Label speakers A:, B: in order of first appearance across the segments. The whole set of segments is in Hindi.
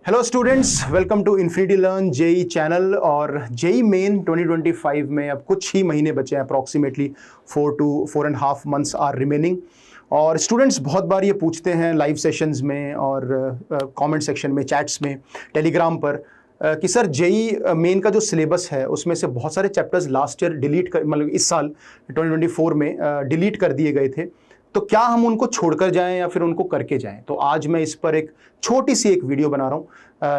A: Hello students, welcome to infinity learn JEE चैनल। और जेई मेन 2025 में अब कुछ ही महीने बचे हैं, approximately 4 to 4.5 months are remaining. और स्टूडेंट्स बहुत बार ये पूछते हैं लाइव सेशंस में और कमेंट सेक्शन में, चैट्स में, टेलीग्राम पर कि सर जेई मेन का जो सिलेबस है उसमें से बहुत सारे चैप्टर्स लास्ट ईयर डिलीट कर, मतलब इस साल 2024 में डिलीट कर दिए गए थे, तो क्या हम उनको छोड़कर जाएं या फिर उनको करके जाएं। तो आज मैं इस पर एक छोटी सी एक वीडियो बना रहा हूँ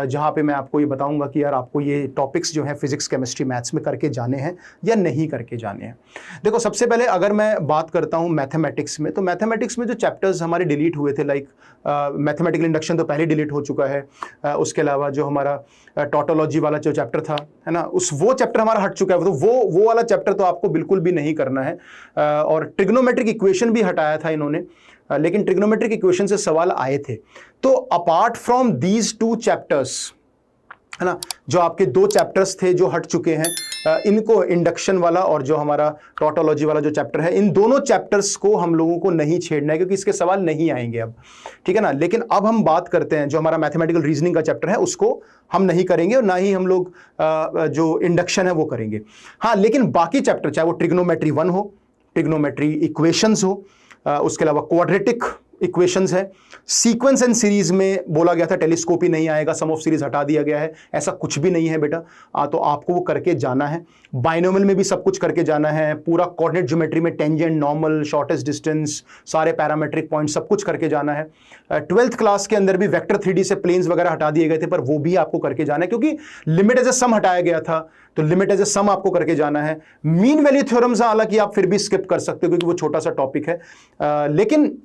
A: जहाँ पे मैं आपको ये बताऊंगा कि यार आपको ये टॉपिक्स जो हैं फिजिक्स, केमिस्ट्री, मैथ्स में करके जाने हैं या नहीं करके जाने हैं। देखो, सबसे पहले अगर मैं बात करता हूँ मैथमेटिक्स में, तो मैथमेटिक्स में जो चैप्टर्स हमारे डिलीट हुए थे, लाइक मैथमेटिकल इंडक्शन तो पहले डिलीट हो चुका है। उसके अलावा जो हमारा टोटोलॉजी वाला जो चैप्टर था, है ना, वो चैप्टर हमारा हट चुका है। तो वो वाला चैप्टर तो आपको बिल्कुल भी नहीं करना है। और ट्रिग्नोमेट्रिक इक्वेशन भी हटाया था इन्होंने, लेकिन ट्रिग्नोमेट्रिक इक्वेशन से सवाल आए थे। तो अपार्ट फ्रॉम दीज 2 चैप्टर्स, है ना, जो आपके 2 चैप्टर्स थे जो हट चुके हैं, इनको इंडक्शन वाला और जो हमारा टोटोलॉजी वाला जो चैप्टर है, इन दोनों चैप्टर्स को हम लोगों को नहीं छेड़ना है क्योंकि इसके सवाल नहीं आएंगे अब, ठीक है ना। लेकिन अब हम बात करते हैं जो हमारा मैथमेटिकल रीजनिंग का चैप्टर है, उसको हम नहीं करेंगे और ना ही हम लोग जो इंडक्शन है वो करेंगे। हाँ, लेकिन बाकी चैप्टर, चाहे वो ट्रिग्नोमेट्री 1 हो, ट्रिग्नोमेट्री इक्वेशंस हो, उसके अलावा क्वाड्रेटिक इक्वेशंस है, सीक्वेंस एंड सीरीज में बोला गया था टेलीस्कोपी नहीं आएगा, सम ऑफ सीरीज हटा दिया गया है, ऐसा कुछ भी नहीं है बेटा। तो आपको वो करके जाना है। बाइनोमियल में भी सब कुछ करके जाना है, पूरा कोऑर्डिनेट ज्योमेट्री में टेंजेंट, नॉर्मल, शॉर्टेस्ट डिस्टेंस, सारे पैरामेट्रिक पॉइंट सब कुछ करके जाना है। 12th क्लास के अंदर भी वेक्टर 3D से प्लेन्स वगैरह हटा दिए गए थे, पर वो भी आपको करके जाना है क्योंकि लिमिट एज ए सम हटाया गया था, तो लिमिट एज ए सम आपको करके जाना है। मीन वैल्यू थ्योरम्स हालांकि आप फिर भी स्किप कर सकते हो क्योंकि वो छोटा सा टॉपिक है, लेकिन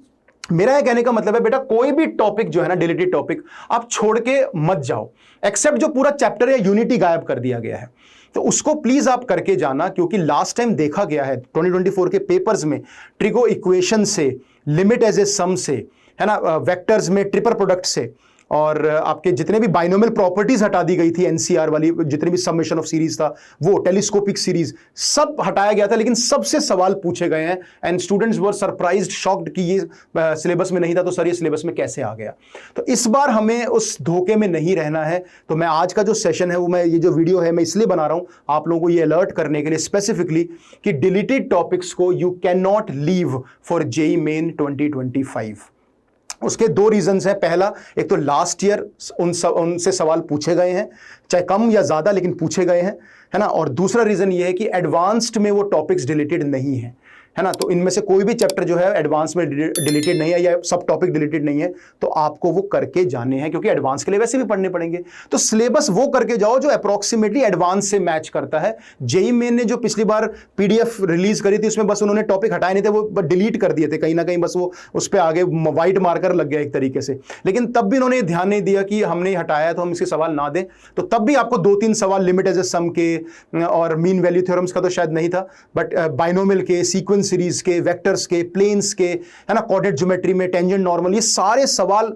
A: मेरा यह कहने का मतलब है बेटा, कोई भी टॉपिक जो है ना, डिलीटेड टॉपिक, आप छोड़ के मत जाओ, एक्सेप्ट जो पूरा चैप्टर या यूनिटी गायब कर दिया गया है, तो उसको प्लीज आप करके जाना। क्योंकि लास्ट टाइम देखा गया है 2024 के पेपर्स में, ट्रिगो इक्वेशन से, लिमिट एज ए सम से, है ना, वेक्टर्स में ट्रिपल प्रोडक्ट से, और आपके जितने भी बाइनोमियल प्रॉपर्टीज हटा दी गई थी, एनसीआर वाली, जितने भी समेशन ऑफ सीरीज था, वो टेलीस्कोपिक सीरीज, सब हटाया गया था, लेकिन सबसे सवाल पूछे गए हैं। And students were surprised, shocked कि ये सिलेबस में नहीं था, तो सर ये सिलेबस में कैसे आ गया। तो इस बार हमें उस धोखे में नहीं रहना है। तो मैं आज का जो सेशन है वो, मैं ये जो वीडियो है मैं इसलिए बना रहा हूं आप लोगों को ये अलर्ट करने के लिए स्पेसिफिकली कि डिलीटेड टॉपिक्स को you can not leave for JEE main 2025। उसके 2 रीजंस हैं। पहला, एक तो लास्ट ईयर उनसे सवाल पूछे गए हैं, चाहे कम या ज्यादा, लेकिन पूछे गए हैं, है ना। और दूसरा रीजन ये है कि एडवांस्ड में वो टॉपिक्स डिलीटेड नहीं है, है ना। तो इनमें से कोई भी चैप्टर जो है एडवांस में डिलीटेड नहीं है या सब टॉपिक डिलीटेड नहीं है, तो आपको वो करके जाने हैं क्योंकि एडवांस के लिए वैसे भी पढ़ने पड़ेंगे। तो सिलेबस वो करके जाओ जो अप्रोक्सीमेटली एडवांस से मैच करता है। जेई मेन ने जो पिछली बार पीडीएफ रिलीज करी थी, उसमें बस उन्होंने टॉपिक हटाए नहीं थे, वो डिलीट कर दिए थे कहीं ना कहीं, बस वो उस पर आगे व्हाइट मार्कर लग गया एक तरीके से। लेकिन तब भी उन्होंने ध्यान नहीं दिया कि हमने हटाया तो हम इसके सवाल ना दें, तो तब भी आपको 2-3 सवाल लिमिट एज ए सम के और मीन वैल्यू थ्योरम्स का तो शायद नहीं था, बट बाइनोमियल के, सीक्वेंस सीरीज के, वेक्टर्स के, प्लेन्स के, है ना, कोऑर्डिनेट ज्योमेट्री में टेंजेंट, नॉर्मल, ये सारे सवाल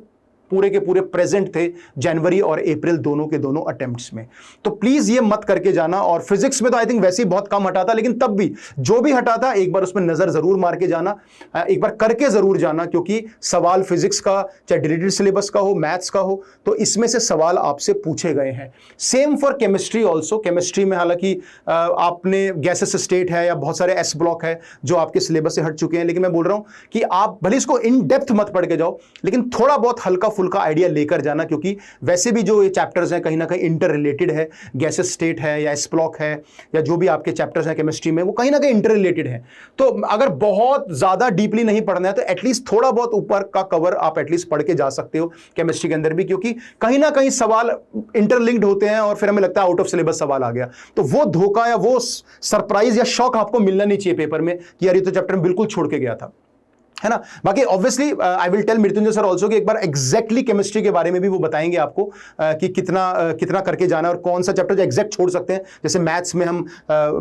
A: पूरे के पूरे प्रेजेंट थे जनवरी और अप्रैल दोनों के दोनों अटेम्प्ट्स में। तो प्लीज ये मत करके जाना। और फिजिक्स में तो आई थिंक वैसे ही बहुत कम हटा था, लेकिन तब भी जो भी हटा था एक बार उसमें नजर जरूर मार के जाना, एक बार करके जरूर जाना, क्योंकि सवाल फिजिक्स का, चाहे डिलीटेड सिलेबस का हो, मैथ्स का हो, तो इसमें से सवाल आपसे पूछे गए हैं। Same for chemistry also. Chemistry में हालांकि आपने गैसेस स्टेट है या बहुत सारे एस ब्लॉक है जो आपके सिलेबस से हट चुके हैं, लेकिन मैं बोल रहा हूं कि आप भले इसको इन डेप्थ मत पढ़ के जाओ, लेकिन थोड़ा बहुत हल्का फुल्का आइडिया लेकर जाना, क्योंकि वैसे भी जो ये चैप्टर्स हैं कहीं ना कहीं इंटर रिलेटेड है। गैसेस स्टेट है या स्प्लॉक है या जो भी आपके चैप्टर्स हैं केमिस्ट्री में, वो कहीं ना कहीं इंटर रिलेटेड है। तो अगर बहुत ज्यादा डीपली नहीं पढ़ना है तो एटलीस्ट थोड़ा बहुत ऊपर का कवर आप एटलीस्ट पढ़ के जा सकते हो केमिस्ट्री के अंदर भी, क्योंकि कहीं ना कहीं सवाल इंटरलिंक्ड होते हैं और फिर हमें लगता है आउट ऑफ सिलेबस सवाल आ गया। तो वो धोखा या वो सरप्राइज या शॉक आपको मिलना नहीं चाहिए पेपर में कि यार ये तो चैप्टर बिल्कुल छोड़ के गया था, है ना। बाकी obviously I will tell Mrityunjay sir also कि एक बार एग्जैक्टली केमिस्ट्री के बारे में भी वो बताएंगे आपको कि कितना करके जाना है और कौन सा चैप्टर जो एग्जैक्ट छोड़ सकते हैं। जैसे मैथ्स में हम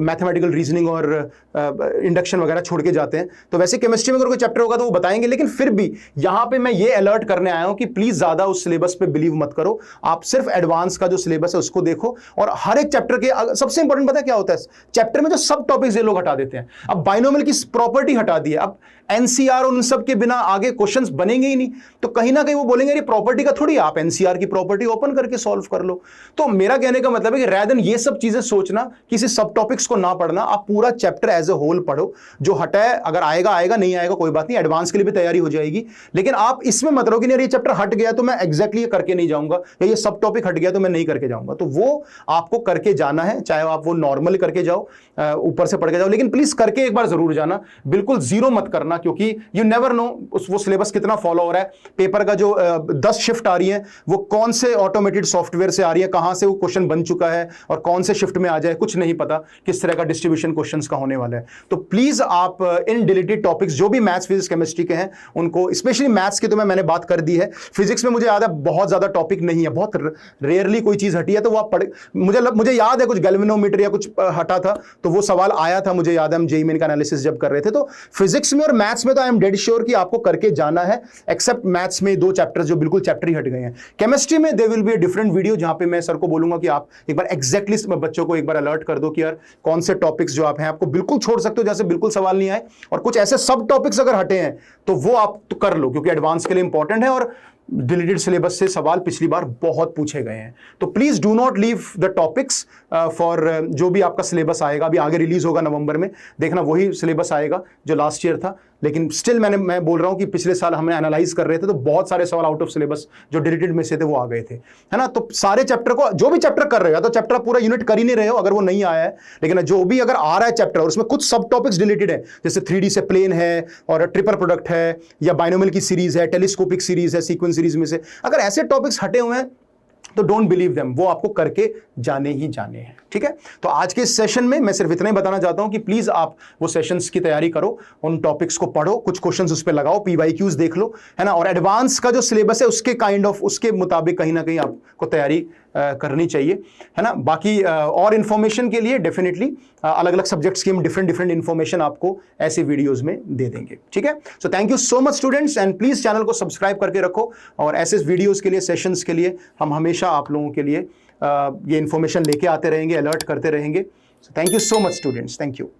A: मैथमेटिकल रीजनिंग और इंडक्शन वगैरह छोड़ के जाते हैं, तो वैसे केमिस्ट्री में अगर कोई चैप्टर होगा तो वो बताएंगे। लेकिन फिर भी यहां पे मैं ये अलर्ट करने आया हूं कि प्लीज ज्यादा उस सिलेबस पे बिलीव मत करो, आप सिर्फ एडवांस का जो सिलेबस है उसको देखो। और हर एक चैप्टर के सबसे इंपॉर्टेंट पता है क्या होता है, चैप्टर में जो सब टॉपिक्स ये लोग हटा देते हैं। अब बाइनोमियल की प्रॉपर्टी हटा दी है, अब एनसीआर उन सब के बिना आगे क्वेश्चंस बनेंगे ही नहीं। तो कहीं ना कहीं वो बोलेंगे अरे प्रॉपर्टी का थोड़ी आप एनसीआर की प्रॉपर्टी ओपन करके सॉल्व कर लो। तो मेरा कहने का मतलब है कि rather than ये सब चीजें सोचना, किसी सब टॉपिक्स को ना पढ़ना, आप पूरा चैप्टर एज ए होल पढ़ो। जो हटा है अगर आएगा आएगा, नहीं आएगा कोई बात नहीं, एडवांस के लिए भी तैयारी हो जाएगी। लेकिन आप इसमें मत रहो कि नहीं ये चैप्टर हट गया तो मैं एग्जैक्टली ये करके नहीं जाऊंगा, या ये सब टॉपिक हट गया तो मैं नहीं करके जाऊंगा। तो वो आपको करके जाना है, चाहे आप वो नॉर्मल करके जाओ, ऊपर से पढ़ के जाओ, लेकिन प्लीज करके एक बार जरूर जाना, बिल्कुल जीरो मत करना, क्योंकि यू नेवर नो वो सिलेबस कितना फॉलो हो रहा है। पेपर का जो 10 शिफ्ट आ रही है वो कौन से ऑटोमेटेड सॉफ्टवेयर से आ रही है, कहां से वो क्वेश्चन बन चुका है और कौन से शिफ्ट में आ जाए, कुछ नहीं पता किस तरह का डिस्ट्रीब्यूशन क्वेश्चंस का होने वाला है। तो प्लीज आप इन डिलीटेड टॉपिक्स जो भी मैथ्स फिजिक्स केमिस्ट्री के हैं उनको, स्पेशली मैथ्स की तो मैंने बात कर दी है। फिजिक्स में मुझे याद है बहुत ज्यादा टॉपिक नहीं है, बहुत रेयरली कोई चीज हटी है, तो वो आप पढ़, मुझे याद है कुछ गैल्वेनोमीटर या कुछ हटा था तो वो सवाल आया था, मुझे याद है हम जेईई मेन का एनालिसिस जब कर रहे थे। तो फिजिक्स में और मैथ्स में तो आई एम डेड श्योर कि आपको करके जाना है, एक्सेप्ट मैथ्स में 2 चैप्टर्स जो बिल्कुल चैप्टर ही हट गए हैं। केमिस्ट्री में there will be a different video जहां पे मैं सर को बोलूंगा कि आप एक बार एग्जैक्टली बच्चों को एक बार अलर्ट कर दो कि यार कौन से टॉपिक्स जो आप हैं आपको बिल्कुल छोड़ सकते हो, जैसे बिल्कुल सवाल नहीं आए, और कुछ ऐसे सब टॉपिक्स अगर हटे हैं तो वो आप तो कर लो, क्योंकि एडवांस के लिए इंपॉर्टेंट है और डिलीटेड सिलेबस से सवाल पिछली बार बहुत पूछे गए हैं। तो please do not leave the topics for जो भी आपका सिलेबस आएगा, अभी आगे रिलीज होगा नवंबर में, देखना वही सिलेबस आएगा जो लास्ट ईयर था। लेकिन स्टिल मैं बोल रहा हूं कि पिछले साल हमें एनालाइज कर रहे थे तो बहुत सारे सवाल आउट ऑफ सिलेबस जो डिलीटेड में से थे वो आ गए थे, है ना। तो सारे चैप्टर को, जो भी चैप्टर कर रहे हो, तो चैप्टर पूरा यूनिट कर ही नहीं रहे हो अगर वो नहीं आया है, लेकिन जो भी अगर आ रहा है चैप्टर और उसमें कुछ सब टॉपिक्स डिलीटेड है, जैसे 3D से प्लेन है और ट्रिपल प्रोडक्ट है, या बाइनोमियल की सीरीज है, टेलीस्कोपिक सीरीज है, सीक्वेंस सीरीज में से अगर ऐसे टॉपिक्स हटे हुए हैं तो डोंट बिलीव देम, वो आपको करके जाने ही जाने हैं, ठीक है। तो आज के इस सेशन में मैं सिर्फ इतना ही बताना चाहता हूं कि प्लीज आप वो सेशंस की तैयारी करो, उन टॉपिक्स को पढ़ो, कुछ क्वेश्चंस उस पे लगाओ, पीवाईक्यूज देख लो, है ना, और एडवांस का जो सिलेबस है उसके उसके मुताबिक कहीं ना कहीं आपको तैयारी करनी चाहिए, है ना। बाकी और इन्फॉर्मेशन के लिए डेफिनेटली अलग अलग सब्जेक्ट्स की हम डिफरेंट इन्फॉर्मेशन आपको ऐसे वीडियोस में दे देंगे, ठीक है। So thank you so much students, and please channel को सब्सक्राइब करके रखो, और ऐसे वीडियोस के लिए, सेशंस के लिए हम हमेशा आप लोगों के लिए ये इन्फॉर्मेशन लेके आते रहेंगे, अलर्ट करते रहेंगे। So thank you so much students, thank you.